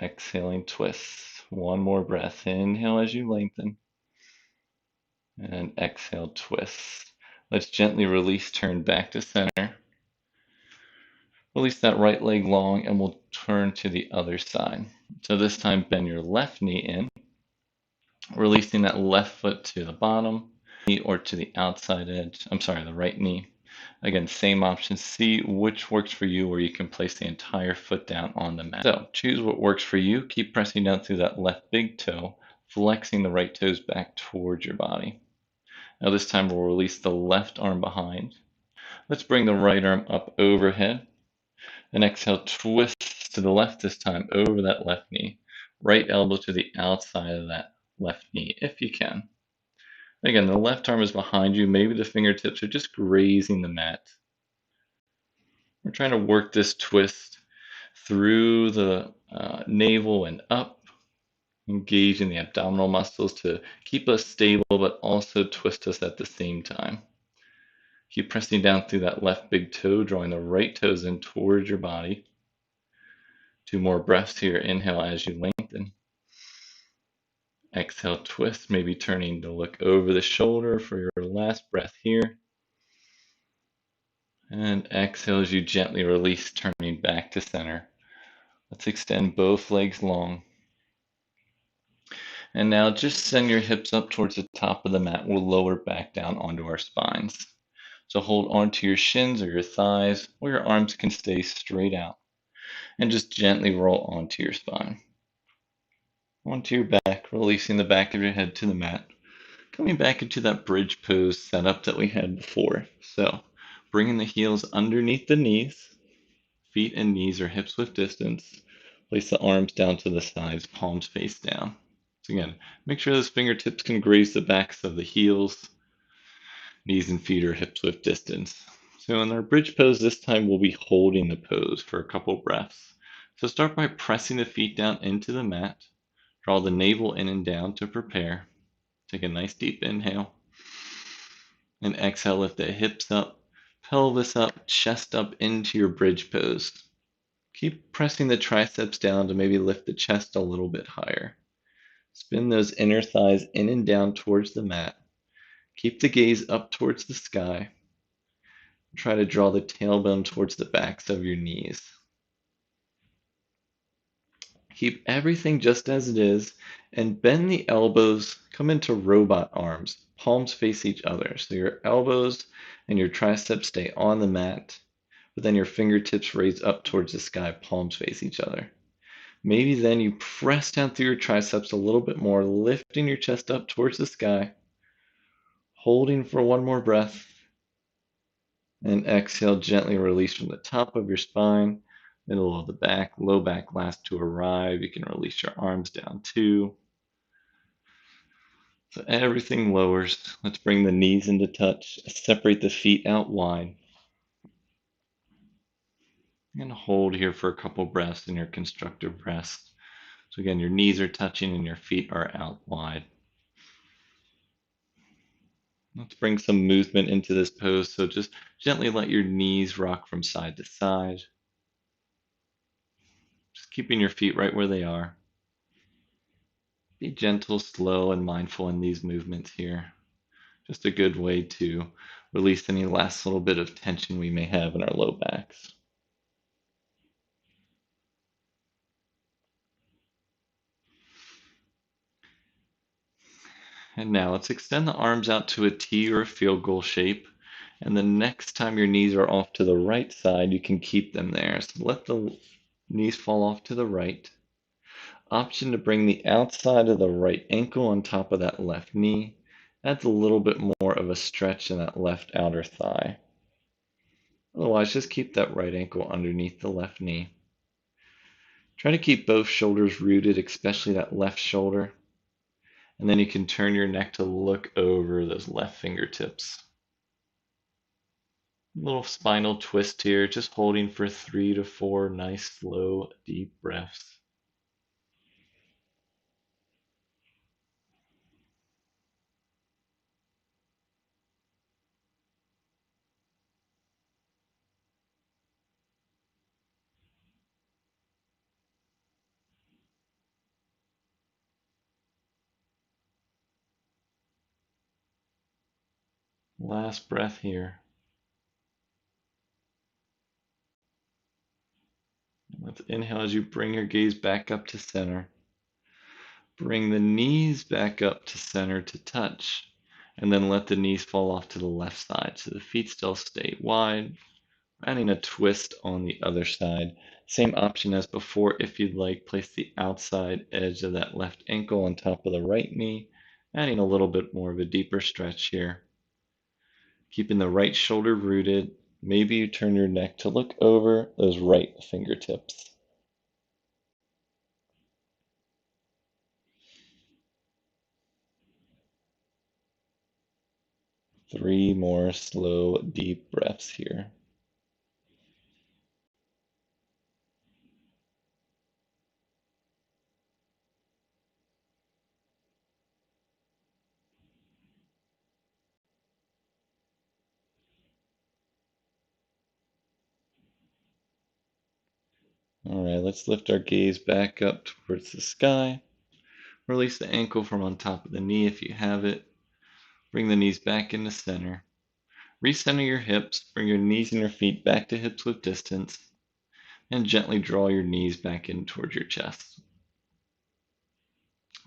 Exhaling, twist. 1 more breath. Inhale as you lengthen. And exhale, twist. Let's gently release, turn back to center. Release that right leg long and we'll turn to the other side. So this time bend your left knee in, releasing that left foot to the bottom or to the outside edge. I'm sorry, the right knee. Again, same option. See which works for you where you can place the entire foot down on the mat. So choose what works for you. Keep pressing down through that left big toe, flexing the right toes back towards your body. Now this time we'll release the left arm behind. Let's bring the right arm up overhead. And exhale, twist to the left this time over that left knee. Right elbow to the outside of that left knee if you can. Again, the left arm is behind you. Maybe the fingertips are just grazing the mat. We're trying to work this twist through the navel and up, engaging the abdominal muscles to keep us stable but also twist us at the same time. Keep pressing down through that left big toe, drawing the right toes in towards your body. 2 more breaths here. Inhale as you lengthen. Exhale, twist, maybe turning to look over the shoulder for your last breath here. And exhale as you gently release, turning back to center. Let's extend both legs long. And now just send your hips up towards the top of the mat. We'll lower back down onto our spines. So hold onto your shins or your thighs, or your arms can stay straight out. And just gently roll onto your spine. Onto your back, releasing the back of your head to the mat. Coming back into that bridge pose setup that we had before. So bringing the heels underneath the knees. Feet and knees are hips width distance. Place the arms down to the sides, palms face down. So again, make sure those fingertips can graze the backs of the heels. Knees and feet are hips width distance. So in our bridge pose this time, we'll be holding the pose for a couple breaths. So start by pressing the feet down into the mat. Draw the navel in and down to prepare. Take a nice deep inhale. And exhale, lift the hips up, pelvis up, chest up into your bridge pose. Keep pressing the triceps down to maybe lift the chest a little bit higher. Spin those inner thighs in and down towards the mat. Keep the gaze up towards the sky. Try to draw the tailbone towards the backs of your knees. Keep everything just as it is and bend the elbows, come into robot arms, palms face each other. So your elbows and your triceps stay on the mat, but then your fingertips raise up towards the sky, palms face each other. Maybe then you press down through your triceps a little bit more, lifting your chest up towards the sky, holding for 1 more breath, and exhale, gently release from the top of your spine. Middle of the back, low back last to arrive. You can release your arms down too. So everything lowers. Let's bring the knees into touch. Separate the feet out wide. And hold here for a couple breaths in your constructive rest. So again, your knees are touching and your feet are out wide. Let's bring some movement into this pose. So just gently let your knees rock from side to side. Just keeping your feet right where they are. Be gentle, slow, and mindful in these movements here. Just a good way to release any last little bit of tension we may have in our low backs. And now let's extend the arms out to a T or a field goal shape. And the next time your knees are off to the right side, you can keep them there. So let the knees fall off to the right. Option to bring the outside of the right ankle on top of that left knee. Adds a little bit more of a stretch in that left outer thigh. Otherwise, just keep that right ankle underneath the left knee. Try to keep both shoulders rooted, especially that left shoulder. And then you can turn your neck to look over those left fingertips. Little spinal twist here, just holding for 3 to 4 nice, slow, deep breaths. Last breath here. Let's inhale as you bring your gaze back up to center. Bring the knees back up to center to touch, and then let the knees fall off to the left side so the feet still stay wide. Adding a twist on the other side. Same option as before if you'd like. Place the outside edge of that left ankle on top of the right knee, adding a little bit more of a deeper stretch here. Keeping the right shoulder rooted. Maybe you turn your neck to look over those right fingertips. Three more slow, deep breaths here. All right, let's lift our gaze back up towards the sky. Release the ankle from on top of the knee if you have it. Bring the knees back into center. Recenter your hips, bring your knees and your feet back to hips width distance, and gently draw your knees back in towards your chest.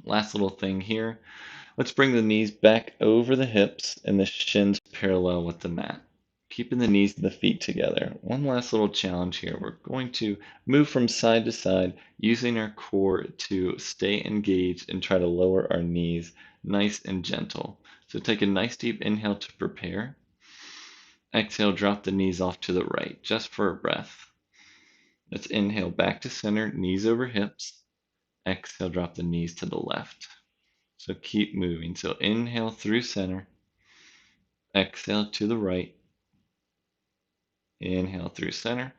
Last little thing here, let's bring the knees back over the hips and the shins parallel with the mat. Keeping the knees and the feet together. One last little challenge here. We're going to move from side to side using our core to stay engaged and try to lower our knees nice and gentle. So take a nice deep inhale to prepare. Exhale, drop the knees off to the right, just for a breath. Let's inhale back to center, knees over hips. Exhale, drop the knees to the left. So keep moving. So inhale through center. Exhale to the right. Inhale through center.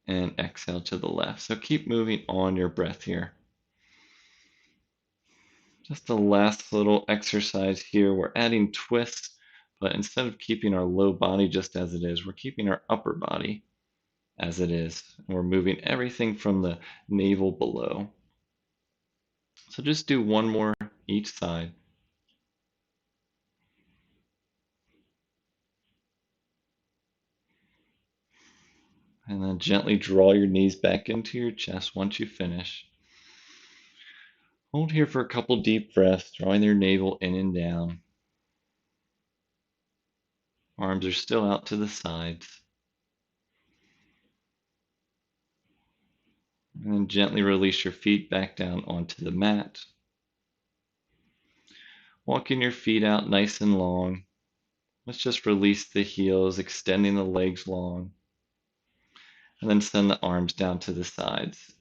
And exhale to the left. So keep moving on your breath here. Just the last little exercise here. We're adding twists, but instead of keeping our low body just as it is, we're keeping our upper body as it is. And we're moving everything from the navel below. So just do one more each side. And then gently draw your knees back into your chest once you finish. Hold here for a couple deep breaths, drawing your navel in and down. Arms are still out to the sides. And then gently release your feet back down onto the mat. Walking your feet out nice and long. Let's just release the heels, extending the legs long. And then send the arms down to the sides.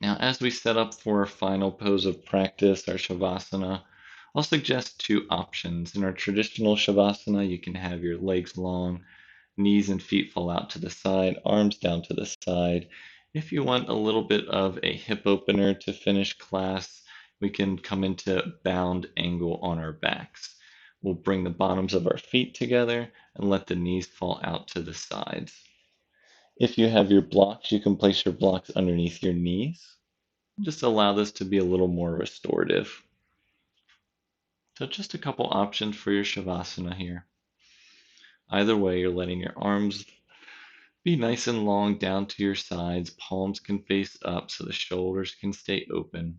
Now, as we set up for our final pose of practice, our Shavasana, I'll suggest two options. In our traditional Shavasana, you can have your legs long, knees and feet fall out to the side, arms down to the side. If you want a little bit of a hip opener to finish class, we can come into bound angle on our backs. We'll bring the bottoms of our feet together and let the knees fall out to the sides. If you have your blocks, you can place your blocks underneath your knees. Just allow this to be a little more restorative. So just a couple options for your Shavasana here. Either way, you're letting your arms be nice and long down to your sides. Palms can face up so the shoulders can stay open.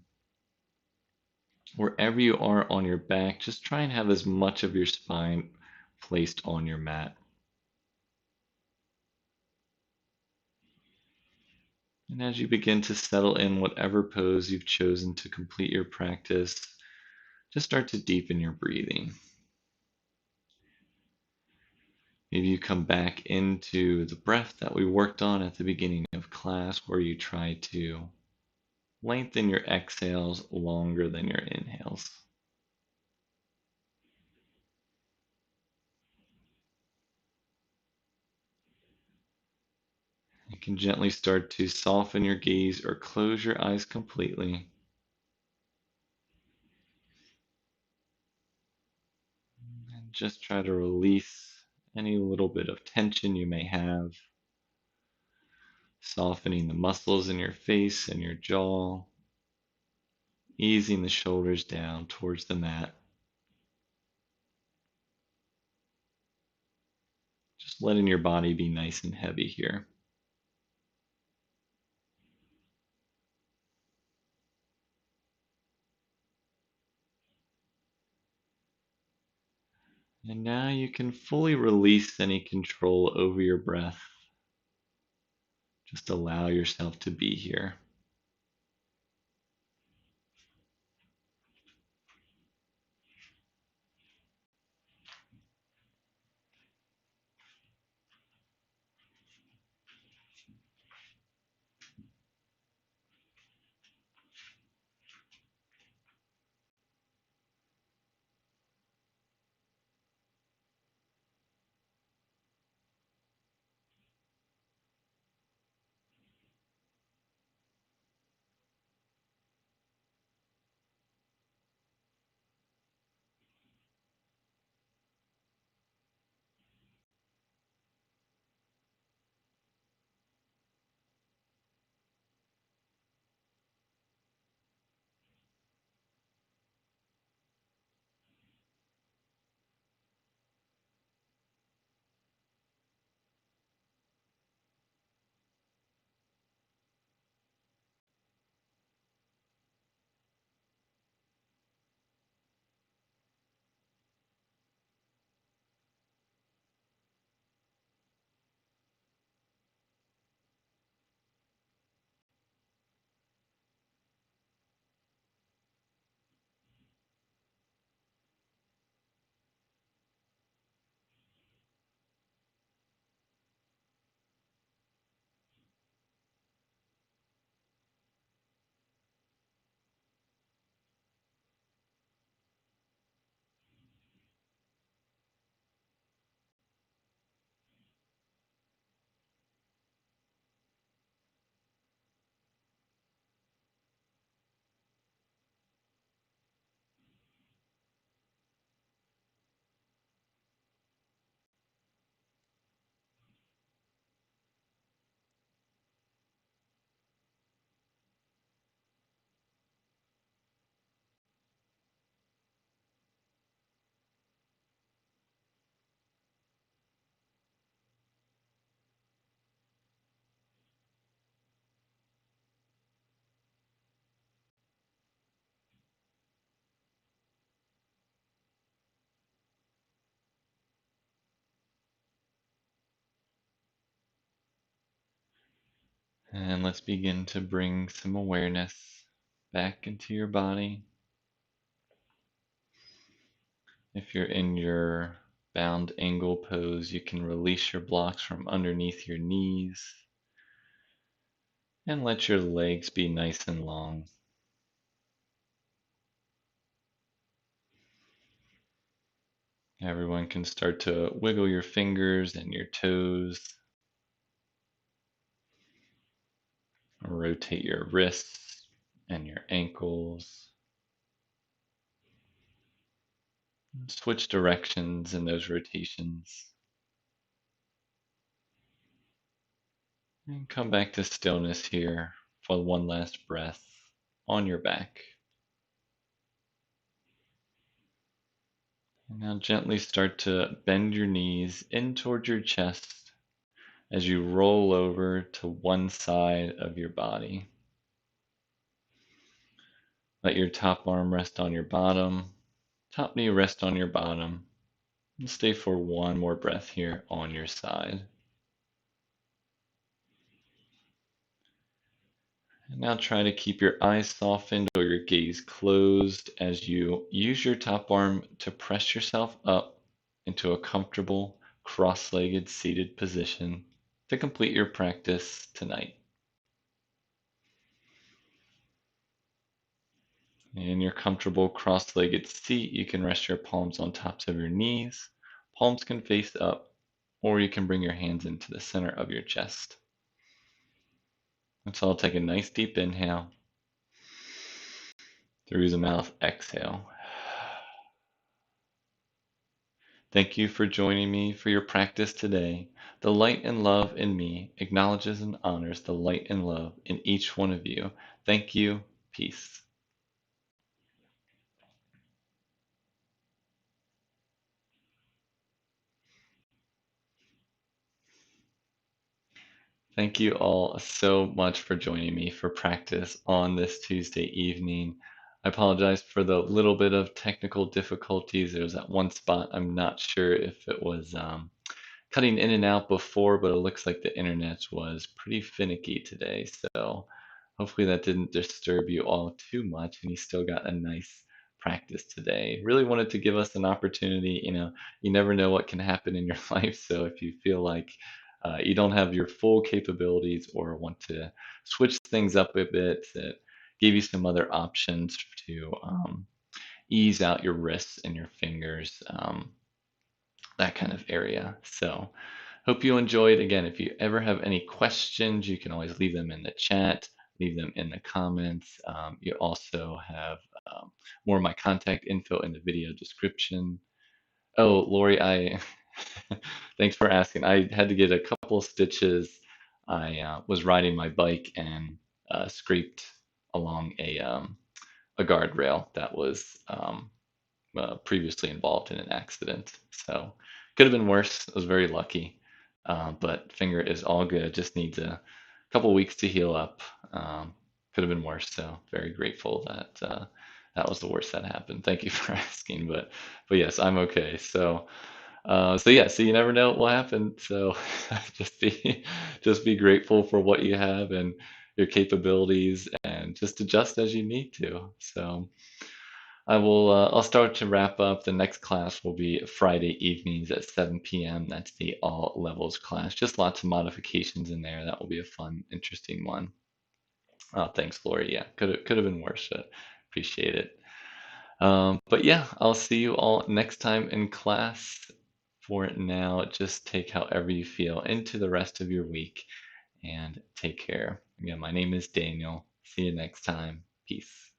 Wherever you are on your back, just try and have as much of your spine placed on your mat. And as you begin to settle in whatever pose you've chosen to complete your practice, just start to deepen your breathing. Maybe you come back into the breath that we worked on at the beginning of class, where you try to lengthen your exhales longer than your inhales. You can gently start to soften your gaze or close your eyes completely. And just try to release any little bit of tension you may have, softening the muscles in your face and your jaw, easing the shoulders down towards the mat. Just letting your body be nice and heavy here. And now you can fully release any control over your breath. Just allow yourself to be here. And let's begin to bring some awareness back into your body. If you're in your bound angle pose, you can release your blocks from underneath your knees and let your legs be nice and long. Everyone can start to wiggle your fingers and your toes, rotate your wrists and your ankles. Switch directions in those rotations. And come back to stillness here for one last breath on your back. And now gently start to bend your knees in towards your chest as you roll over to one side of your body. Let your top arm rest on your bottom, top knee rest on your bottom, and stay for one more breath here on your side. And now try to keep your eyes softened or your gaze closed as you use your top arm to press yourself up into a comfortable cross-legged seated position to complete your practice tonight. In your comfortable cross-legged seat, you can rest your palms on tops of your knees. Palms can face up, or you can bring your hands into the center of your chest. So I'll take a nice deep inhale. Through the mouth, exhale. Thank you for joining me for your practice today. The light and love in me acknowledges and honors the light and love in each one of you. Thank you. Peace. Thank you all so much for joining me for practice on this Tuesday evening. I apologize for the little bit of technical difficulties. There was that one spot I'm not sure if it was cutting in and out before, but it looks like the internet was pretty finicky today. So hopefully that didn't disturb you all too much and you still got a nice practice today. Really wanted to give us an opportunity. You never know what can happen in your life. So if you feel like you don't have your full capabilities or want to switch things up a bit, that gave you some other options to ease out your wrists and your fingers, that kind of area. So hope you enjoyed. Again, if you ever have any questions, you can always leave them in the chat, leave them in the comments. You also have more of my contact info in the video description. Oh, Lori, thanks for asking. I had to get a couple of stitches. I was riding my bike and scraped along a guardrail that was previously involved in an accident. So could have been worse. I was very lucky, but finger is all good. Just needs a couple weeks to heal up. Could have been worse. So very grateful that that was the worst that happened. Thank you for asking, but yes, I'm okay. So yeah, so you never know what will happen. So just be just be grateful for what you have and your capabilities, and just adjust as you need to. So. I'll start to wrap up. The next class will be Friday evenings at 7 p.m. That's the all levels class. Just lots of modifications in there. That will be a fun, interesting one. Oh, thanks, Lori. Yeah, could have been worse. But appreciate it. But yeah, I'll see you all next time in class. For now, just take however you feel into the rest of your week and take care. Again, my name is Daniel. See you next time. Peace.